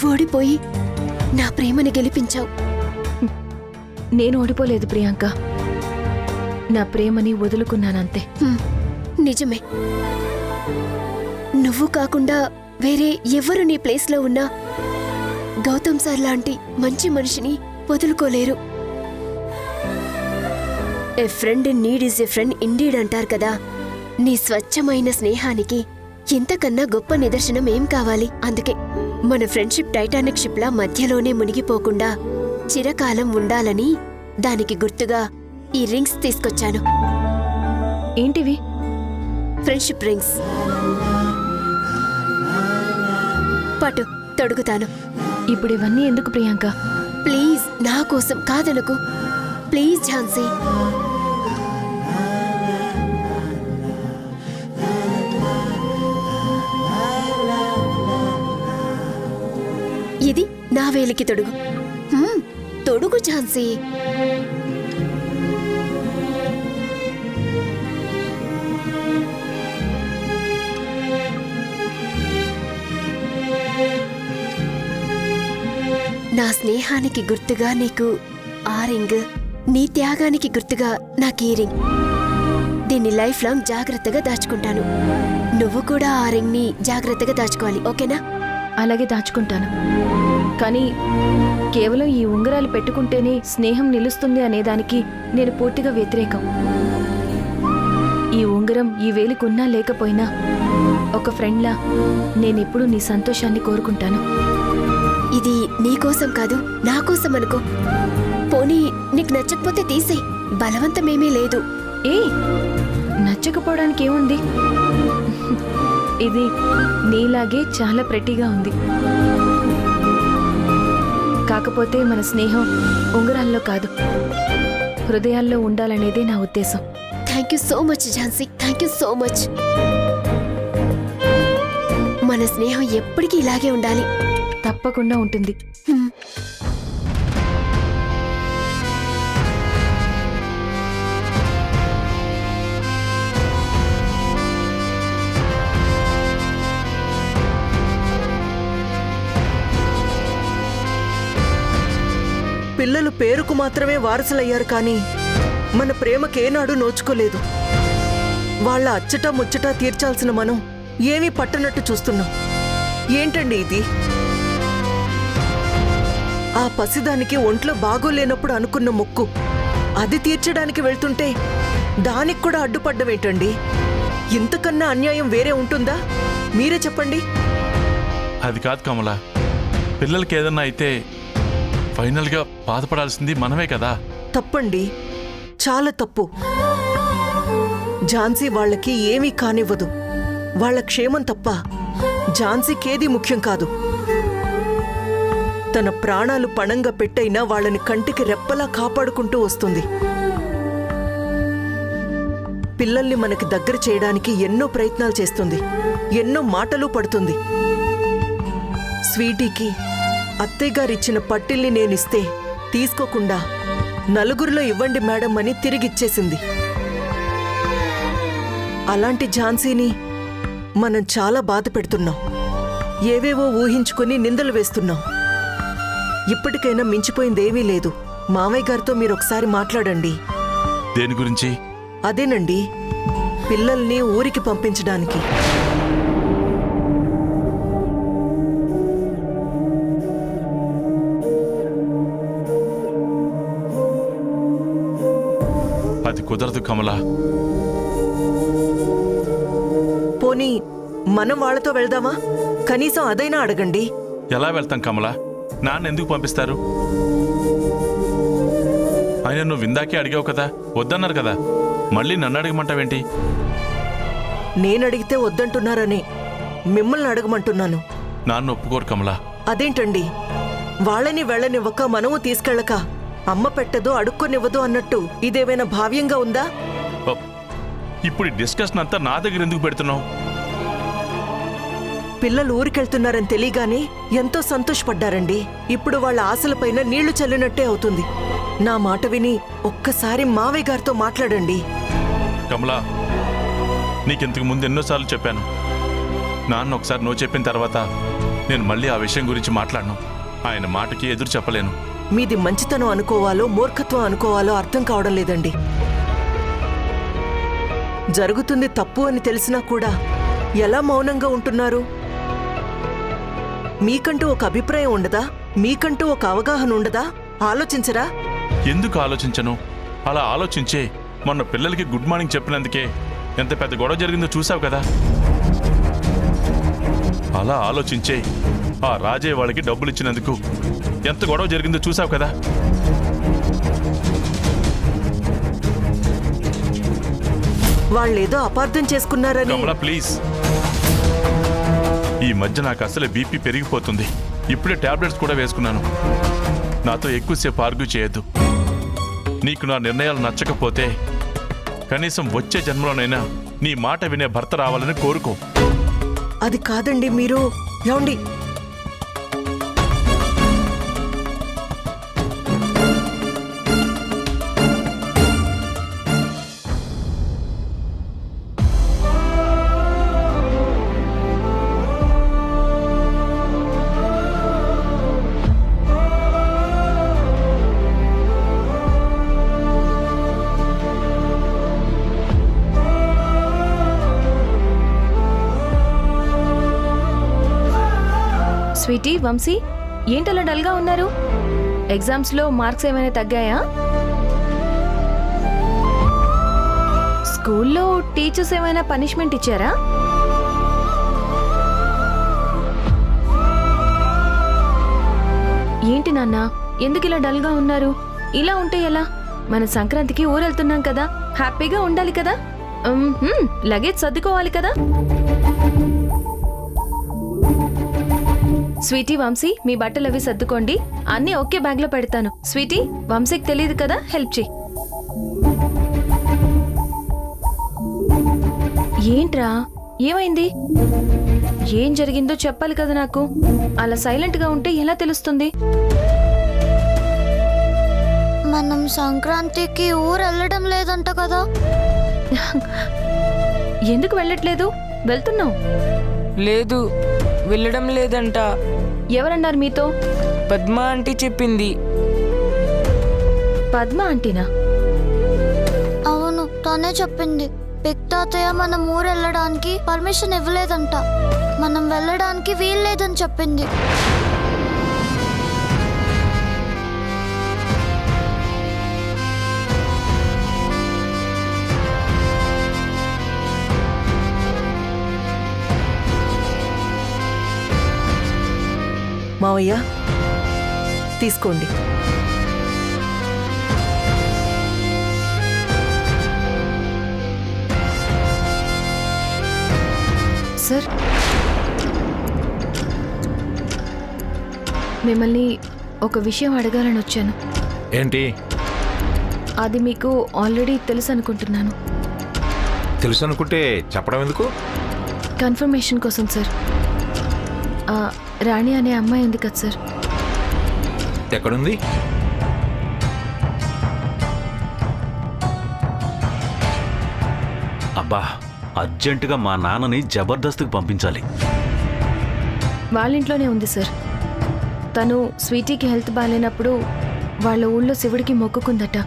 నువ్వు ఓడిపోయి నా ప్రేమని గెలిపించావు. నేను ఓడిపోలేదు ప్రియాంక, నా ప్రేమని వదులుకున్నానంతే. నిజమే, నువ్వు కాకుండా వేరే ఎవరు నీ ప్లేస్లో ఉన్నా గౌతమ్ సార్ లాంటి మంచి మనిషిని వదులుకోలేరు. A friend in need is a friend indeed అంటారు కదా. నీ స్వచ్ఛమైన స్నేహానికి ఇంతకన్నా గొప్ప నిదర్శనం ఏం కావాలి? అందుకే మన ఫ్రెండ్షిప్ టైటానిక్ షిప్ లా మధ్యలోనే మునిగిపోకుండా చిరకాలం ఉండాలని దానికి గుర్తుగా ఈ రింగ్స్ తీసుకొచ్చాను. ఏంటివి? Friendship rings. పట్టు, తొడుగుతాను. ఇప్పుడు ఇవన్నీ ఎందుకు ప్రియాంక? ప్లీజ్, నా కోసం కాదనుకు. ప్లీజ్ ఝాన్సీ. ఇది నా వేలికి తొడుగు. తొడుగు ఝాన్సీ. నా స్నేహానికి గుర్తుగా నీకు ఆ రింగ్, నీ త్యాగానికి గుర్తుగా నాకు ఈ రింగ్. దీన్ని లైఫ్ లాంగ్ జాగ్రత్తగా దాచుకుంటాను. నువ్వు కూడా ఆ రింగ్ ని జాగ్రత్తగా దాచుకోవాలి, ఓకేనా? అలాగే దాచుకుంటాను. కానీ కేవలం ఈ ఉంగరాలు పెట్టుకుంటేనే స్నేహం నిలుస్తుంది అనేదానికి నేను పూర్తిగా వ్యతిరేకం. ఈ ఉంగరం ఈ వేలికున్నా లేకపోయినా ఒక ఫ్రెండ్లా నేనెప్పుడూ నీ సంతోషాన్ని కోరుకుంటాను. ఇది నీకోసం కాదు, నా కోసం అనుకో. పోనీ నీకు నచ్చకపోతే తీసేయ్, బలవంతమేమీ లేదు. ఏ నచ్చకపోవడానికి ఏముంది? ఇది నీలాగే చాలా ప్రెట్టీగా ఉంది. కాకపోతే మన స్నేహం ఉంగరాల్లో కాదు, హృదయాల్లో ఉండాలనేదే నా ఉద్దేశం. Thank you so much Jhansi, thank you so much. మన స్నేహం ఎప్పటికీ ఇలాగే ఉండాలి. తప్పకుండా ఉంటుంది. పిల్లలు పేరుకు మాత్రమే వారసులయ్యారు, కానీ మన ప్రేమకేనాడు నోచుకోలేదు. వాళ్ళ అచ్చటా ముచ్చటా తీర్చాల్సిన మనం ఏమీ పట్టనట్టు చూస్తున్నాం. ఏంటండి ఇది? ఆ పసిదానికి ఒంట్లో బాగోలేనప్పుడు అనుకున్న మొక్కు, అది తీర్చడానికి వెళ్తుంటే దానికి కూడా అడ్డుపడ్డమేంటండి? ఇంతకన్నా అన్యాయం వేరే ఉంటుందా? మీరే చెప్పండి. అది కాదు కమల, పిల్లలకి ఏదన్నా అయితే ఫైనల్గా బాధపడాల్సింది మనమే కదా. తప్పండి, చాలా తప్పు. ఝాన్సీ వాళ్ళకి ఏమీ కానివ్వదు. వాళ్ళ క్షేమం తప్ప ఝాన్సీకేదీ ముఖ్యం కాదు. తన ప్రాణాలు పణంగా పెట్టైనా వాళ్ళని కంటికి రెప్పలా కాపాడుకుంటూ వస్తుంది. పిల్లల్ని మనకి దగ్గర చేయడానికి ఎన్నో ప్రయత్నాలు చేస్తుంది, ఎన్నో మాటలు పడుతుంది. స్వీటీకి అత్తయ్యగారిచ్చిన పట్టిల్ని నేనిస్తే తీసుకోకుండా నలుగురిలో ఇవ్వండి మేడం అని తిరిగిచ్చేసింది. అలాంటి ఝాన్సీని మనం చాలా బాధ పెడుతున్నాం. ఏవేవో ఊహించుకుని నిందలు వేస్తున్నాం. ఇప్పటికైనా మించిపోయిందేమీ లేదు. మామయ్య గారితో మీరొకసారి మాట్లాడండి. దేని గురించి? అదేనండి, పిల్లల్ని ఊరికి పంపించడానికి. అది కుదరదు కమల. పోనీ మనం వాళ్ళతో వెళ్దామా? కనీసం అదైనా అడగండి. ఎలా వెళ్తాం కమల? నాన్న ఎందుకు పంపిస్తారు? ఆయన నువ్వు ఇందాకే అడిగావు కదా, వద్దన్నారు కదా, మళ్ళీ నన్ను అడగమంటావేంటి? నేనడిగితే వద్దంటున్నారని మిమ్మల్ని అడగమంటున్నాను. నాన్న ఒప్పుకోరు కమల. అదేంటండి, వాళ్ళని వెళ్ళనివ్వక మనము తీసుకెళ్ళక అమ్మ పెట్టదు అడుక్కొనివ్వదు అన్నట్టు ఇదేమైనా భావ్యంగా ఉందా? ఇప్పుడు డిస్కషన్ అంతా నా దగ్గర ఎందుకు పెడుతున్నావు? పిల్లలు ఊరికెళ్తున్నారని తెలియగానే ఎంతో సంతోషపడ్డారండి. ఇప్పుడు వాళ్ళ ఆశలపైన నీళ్లు చల్లినట్టే అవుతుంది. నా మాట విని ఒక్కసారి మావయ్య గారితో మాట్లాడండి. కమలా, నీకింతకు ముందు ఎన్నోసార్లు చెప్పాను. నాన్న ఒకసారి నో చెప్పిన తర్వాత నేను మళ్ళీ ఆ విషయం గురించి మాట్లాడను. ఆయన మాటకి ఎదురు చెప్పలేను. మీది మంచితనం అనుకోవాలో మూర్ఖత్వం అనుకోవాలో అర్థం కావడం లేదండి. జరుగుతుంది తప్పు అని తెలిసినా కూడా ఎలా మౌనంగా ఉంటున్నారు? మీకంటూ ఒక అభిప్రాయం ఉండదా? మీకంటూ ఒక అవగాహన ఉండదా? ఆలోచించరా? ఎందుకు ఆలోచించను? అలా ఆలోచించే మొన్న పిల్లలకి గుడ్ మార్నింగ్ చెప్పినందుకే ఎంత పెద్ద గొడవ జరిగిందో చూసావు కదా. అలా ఆలోచించే ఆ రాజయ్య వాళ్ళకి డబ్బులు ఇచ్చినందుకు ఎంత గొడవ జరిగిందో చూసావు కదా. వాళ్ళేదో అపార్థం చేసుకున్నారని. కమలా ప్లీజ్, ఈ మధ్య నాకు అసలే బీపీ పెరిగిపోతుంది. ఇప్పుడే టాబ్లెట్స్ కూడా వేసుకున్నాను. నాతో ఎక్కువసేపు ఆర్గ్యూ చేయొద్దు. నీకు నా నిర్ణయాలు నచ్చకపోతే కనీసం వచ్చే జన్మలోనైనా నీ మాట వినే భర్త రావాలని కోరుకో. అది కాదండి, మీరు ఏమండి? స్వీటీ, వంశీ, ఏంటలా డల్గా ఉన్నారు? ఎగ్జామ్స్లో మార్క్స్ ఏమైనా తగ్గాయా? స్కూల్లో టీచర్స్ ఏమైనా పనిష్మెంట్ ఇచ్చారా? ఏంటి నాన్న, ఎందుకు ఇలా డల్గా ఉన్నారు? ఇలా ఉంటే ఎలా? మన సంక్రాంతికి ఊరెళ్తున్నాం కదా, హ్యాపీగా ఉండాలి కదా. లగేజ్ సర్దుకోవాలి కదా. స్వీటీ, వంశీ, మీ బట్టలు అవి సర్దుకోండి. అన్నీ ఒకే బ్యాగ్లో పెడతాను. స్వీటీ, వంశీకి తెలియదు కదా, హెల్ప్ చేయి. ఏంట్రా, ఏమైంది? ఏం జరిగిందో చెప్పాలి కదా నాకు. అలా సైలెంట్గా ఉంటే ఎలా తెలుస్తుంది? మనం సంక్రాంతికి ఊరెళ్ళడం లేదంట కదా. ఎందుకు వెళ్ళట్లేదు? వెళ్తున్నాం. లేదు, వెళ్ళడం లేదంట. ఎవరన్నారు మీతో? పద్మ ఆంటీ చెప్పింది. పద్మ ఆంటీనా? అవును, తనే చెప్పింది. పిక్ తాతయ్య మనం ఊరెళ్ళడానికి పర్మిషన్ ఇవ్వలేదంట. మనం వెళ్ళడానికి వీల్లేదని చెప్పింది. మావయ్య, తీసుకోండి. సార్, మిమ్మల్ని ఒక విషయం అడగాలని వచ్చాను. ఏంటి? అది మీకు ఆల్రెడీ తెలుసు అనుకుంటున్నాను. తెలుసు అనుకుంటే చెప్పడం ఎందుకు? కన్ఫర్మేషన్ కోసం సార్. రాణి అనే అమ్మాయి ఉంది కదా సార్. ఎక్కడుంది? అబ్బా, అర్జెంటుగా మా నాన్నని జబర్దస్త్కి పంపించాలి. వాళ్ళ ఇంట్లోనే ఉంది సార్. తను స్వీటీకి హెల్త్ బాగాలేనప్పుడు వాళ్ళ ఊళ్ళో శివుడికి మొక్కుకుందట.